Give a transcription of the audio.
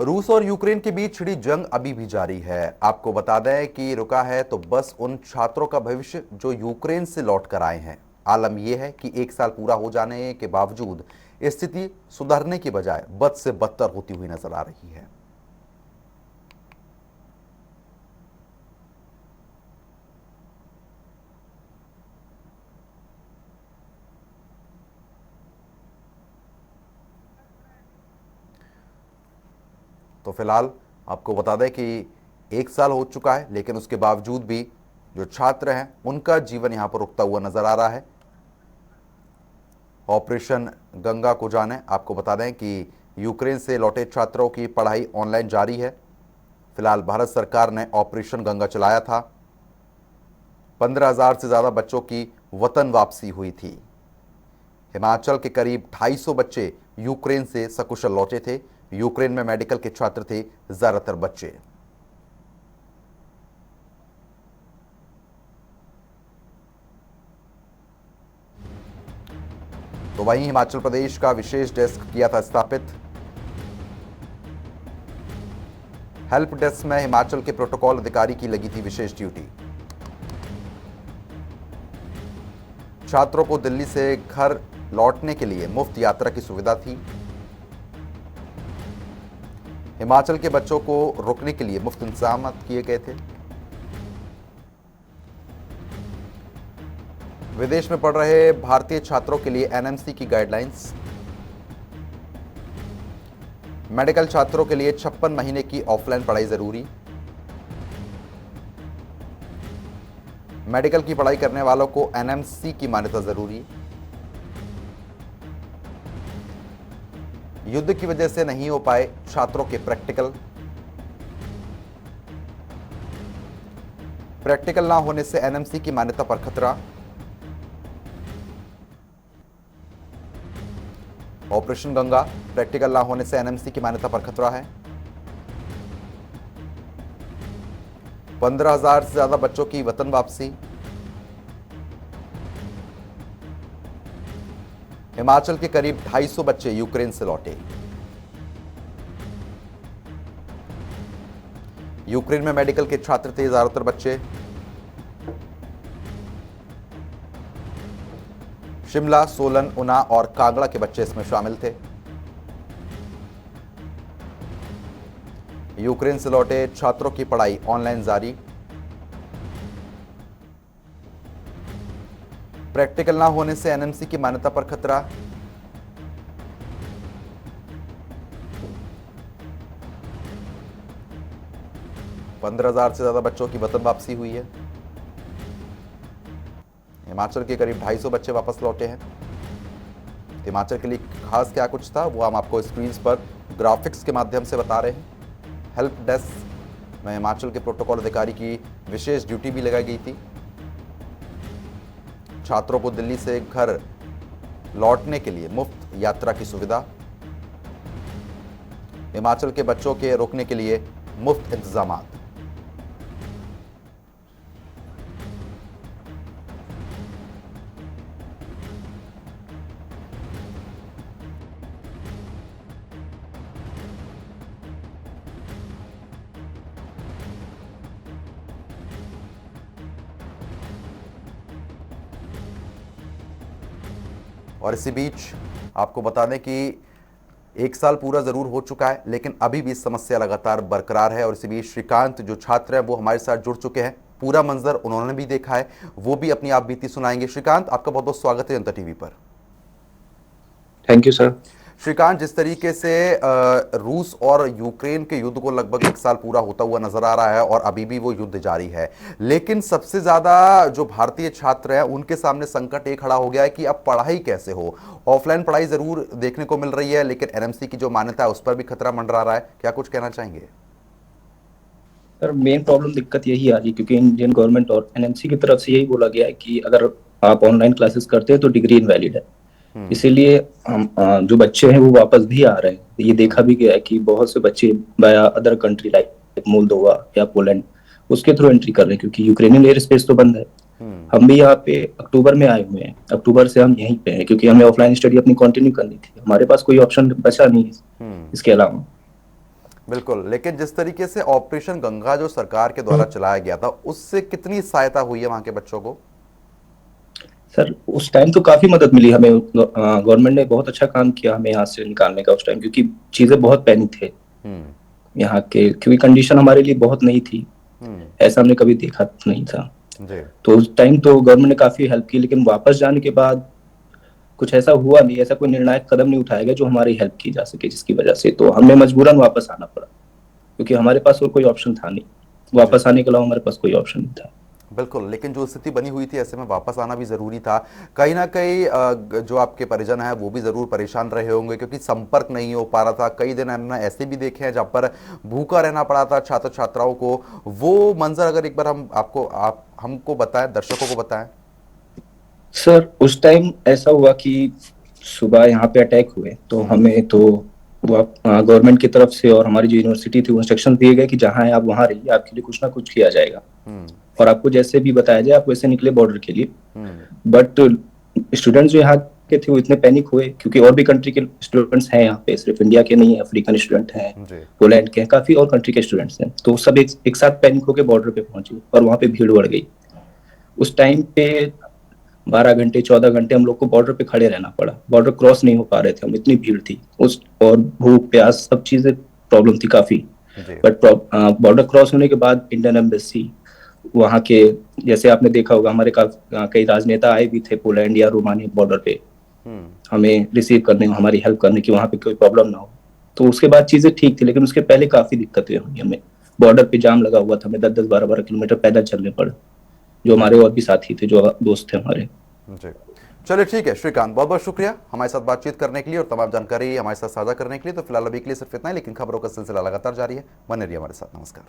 रूस और यूक्रेन के बीच छिड़ी जंग अभी भी जारी है। आपको बता दें कि रुका है तो बस उन छात्रों का भविष्य जो यूक्रेन से लौट कर आए हैं। आलम यह है कि एक साल पूरा हो जाने के बावजूद स्थिति सुधरने की बजाय बद से बदतर होती हुई नजर आ रही है। तो फिलहाल आपको बता दें कि एक साल हो चुका है, लेकिन उसके बावजूद भी जो छात्र हैं उनका जीवन यहां पर रुकता हुआ नजर आ रहा है। ऑपरेशन गंगा को जाने। आपको बता दें कि यूक्रेन से लौटे छात्रों की पढ़ाई ऑनलाइन जारी है। फिलहाल भारत सरकार ने ऑपरेशन गंगा चलाया था। 15,000 से ज़्यादा बच्चों की वतन वापसी हुई थी। हिमाचल के करीब 250 बच्चे यूक्रेन से सकुशल लौटे थे। यूक्रेन में मेडिकल के छात्र थे ज़्यादातर बच्चे। तो वहीं हिमाचल प्रदेश का विशेष डेस्क किया था स्थापित। हेल्प डेस्क में हिमाचल के प्रोटोकॉल अधिकारी की लगी थी विशेष ड्यूटी। छात्रों को दिल्ली से घर लौटने के लिए मुफ्त यात्रा की सुविधा थी। हिमाचल के बच्चों को रुकने के लिए मुफ्त इंतजाम किए गए थे। विदेश में पढ़ रहे भारतीय छात्रों के लिए एनएमसी की गाइडलाइंस। मेडिकल छात्रों के लिए 56 महीने की ऑफलाइन पढ़ाई जरूरी। मेडिकल की पढ़ाई करने वालों को एनएमसी की मान्यता जरूरी। युद्ध की वजह से नहीं हो पाए छात्रों के प्रैक्टिकल ना होने से एनएमसी की मान्यता पर खतरा। ऑपरेशन गंगा, प्रैक्टिकल ना होने से एनएमसी की मान्यता पर खतरा है। 15,000 से ज्यादा बच्चों की वतन वापसी। हिमाचल के करीब 250 बच्चे यूक्रेन से लौटे। यूक्रेन में मेडिकल के छात्र थे ज्यादातर बच्चे। शिमला, सोलन, ऊना और कांगड़ा के बच्चे इसमें शामिल थे। यूक्रेन से लौटे छात्रों की पढ़ाई ऑनलाइन जारी। प्रैक्टिकल ना होने से एनएमसी की मान्यता पर खतरा। पंद्रह 15,000 से ज्यादा बच्चों की वतन वापसी हुई है। हिमाचल के करीब 250 बच्चे वापस लौटे हैं। हिमाचल के लिए खास क्या कुछ था वो हम आपको स्क्रीन पर ग्राफिक्स के माध्यम से बता रहे हैं। हेल्प डेस्क में हिमाचल के प्रोटोकॉल अधिकारी की विशेष ड्यूटी भी लगाई गई थी। छात्रों को दिल्ली से घर लौटने के लिए मुफ्त यात्रा की सुविधा। हिमाचल के बच्चों के रुकने के लिए मुफ्त इंतजामात। और इसी बीच आपको बता दें कि एक साल पूरा ज़रूर हो चुका है, लेकिन अभी भी समस्या लगातार बरकरार है। और इसी बीच श्रीकांत जो छात्र हैं वो हमारे साथ जुड़ चुके हैं। पूरा मंजर उन्होंने भी देखा है, वो भी अपनी आप बीती सुनाएंगे। श्रीकांत, आपका बहुत बहुत स्वागत है जनता टीवी पर। Thank you sir. श्रीकांत, जिस तरीके से रूस और यूक्रेन के युद्ध को लगभग एक साल पूरा होता हुआ नजर आ रहा है और अभी भी वो युद्ध जारी है, लेकिन सबसे ज्यादा जो भारतीय छात्र हैं उनके सामने संकट एक खड़ा हो गया है कि अब पढ़ाई कैसे हो। ऑफलाइन पढ़ाई जरूर देखने को मिल रही है, लेकिन एनएमसी की जो मान्यता है उस पर भी खतरा मंडरा रहा है। क्या कुछ कहना चाहेंगे? सर, मेन प्रॉब्लम दिक्कत यही आ रही है क्योंकि इंडियन गवर्नमेंट और एनएमसी की तरफ से यही बोला गया है कि अगर आप ऑनलाइन क्लासेस करते हैं तो डिग्री इनवैलिड है। इसीलिए हम जो बच्चे हैं वो वापस भी आ रहे हैं। ये देखा भी गया है कि बहुत से बच्चे बाया अदर कंट्री लाइक मोल्दोवा या पोलैंड उसके थ्रू एंट्री कर रहे हैं क्योंकि यूक्रेनियन एयर स्पेस तो बंद है। हम भी यहाँ पे अक्टूबर में आए हुए हैं। अक्टूबर से हम यहीं पे हैं क्योंकि हमें ऑफलाइन स्टडी अपनी कंटिन्यू करनी थी। हमारे पास कोई ऑप्शन बचा नहीं है इसके अलावा। बिल्कुल, लेकिन जिस तरीके से ऑपरेशन गंगा जो सरकार के द्वारा चलाया गया था, उससे कितनी सहायता हुई है वहां के बच्चों को? सर उस टाइम तो काफी मदद मिली हमें, गवर्नमेंट ने बहुत अच्छा काम किया हमें यहाँ से निकालने का उस टाइम, क्योंकि चीजें बहुत पैनिक थे यहाँ के, क्योंकि कंडीशन हमारे लिए बहुत नहीं थी, ऐसा हमने कभी देखा नहीं था। जी। तो उस टाइम तो गवर्नमेंट ने काफी हेल्प की, लेकिन वापस जाने के बाद कुछ ऐसा हुआ नहीं, ऐसा कोई निर्णायक कदम नहीं उठाया गया जो हमारी हेल्प की जा सके, जिसकी वजह से तो हमें मजबूरन वापस आना पड़ा, क्योंकि हमारे पास और कोई ऑप्शन था नहीं, वापस आने के अलावा हमारे पास कोई ऑप्शन नहीं था। बिल्कुल, लेकिन जो स्थिति बनी हुई थी ऐसे में वापस आना भी ज़रूरी था। कहीं न कहीं जो आपके परिजन हैं वो भी ज़रूर परेशान रहे होंगे, क्योंकि संपर्क नहीं हो पा रहा था। कई दिन हमने ऐसे भी देखे हैं जहाँ पर भूखा रहना पड़ा था छात्र छात्राओं को। वो मंजर अगर एक बार आप हमको बताएं, दर्शकों को बताएं। सर उस टाइम ऐसा हुआ कि सुबह यहाँ पे अटैक हुए, तो हमें तो गवर्नमेंट की तरफ से और हमारी जो यूनिवर्सिटी थी वो इंस्ट्रक्शन दिए गए कि जहाँ है आप वहाँ रहिए, आपके लिए कुछ ना कुछ किया जाएगा, और आपको जैसे भी बताया जाए आप वैसे निकले बॉर्डर के लिए। बट स्टूडेंट्स जो यहाँ के थे वो इतने पैनिक हुए, क्योंकि और भी कंट्री के स्टूडेंट्स हैं यहाँ पे, सिर्फ इंडिया के नहीं है, अफ्रीकन स्टूडेंट हैं, पोलैंड के हैं, काफी और कंट्री के स्टूडेंट्स हैं, तो सब एक साथ पैनिक होकर बॉर्डर पे पहुंचे और वहाँ पे भीड़ बढ़ गई। उस टाइम पे 12 घंटे 14 घंटे हम लोग को बॉर्डर पे खड़े रहना पड़ा, बॉर्डर क्रॉस नहीं हो पा रहे थे हम, इतनी भीड़ थी उस, और भूख प्यास सब चीजें प्रॉब्लम थी काफी। बट बॉर्डर क्रॉस होने के बाद इंडियन एम्बेसी वहाँ के, जैसे आपने देखा होगा हमारे कई राजनेता आए भी थे पोलैंड या रोमानिया बॉर्डर पे हमें रिसीव करने, हमारी हेल्प करने की, वहाँ पे कोई प्रॉब्लम ना हो। तो उसके बाद चीजें ठीक थी, लेकिन उसके पहले काफी दिक्कतें हुई हमें, बॉर्डर पे जाम लगा हुआ था, हमें 10-10 12-12 किलोमीटर पैदल चलने पड़े, जो हमारे और भी साथी थे, जो दोस्त थे हमारे। जी, चलिए ठीक है श्रीकांत, बहुत बहुत शुक्रिया हमारे साथ बातचीत करने के लिए और तमाम जानकारी हमारे साथ साझा करने के लिए। तो फिलहाल अभी के लिए सिर्फ इतना ही, लेकिन खबरों का सिलसिला लगातार जारी है, बने रहिए हमारे साथ। नमस्कार।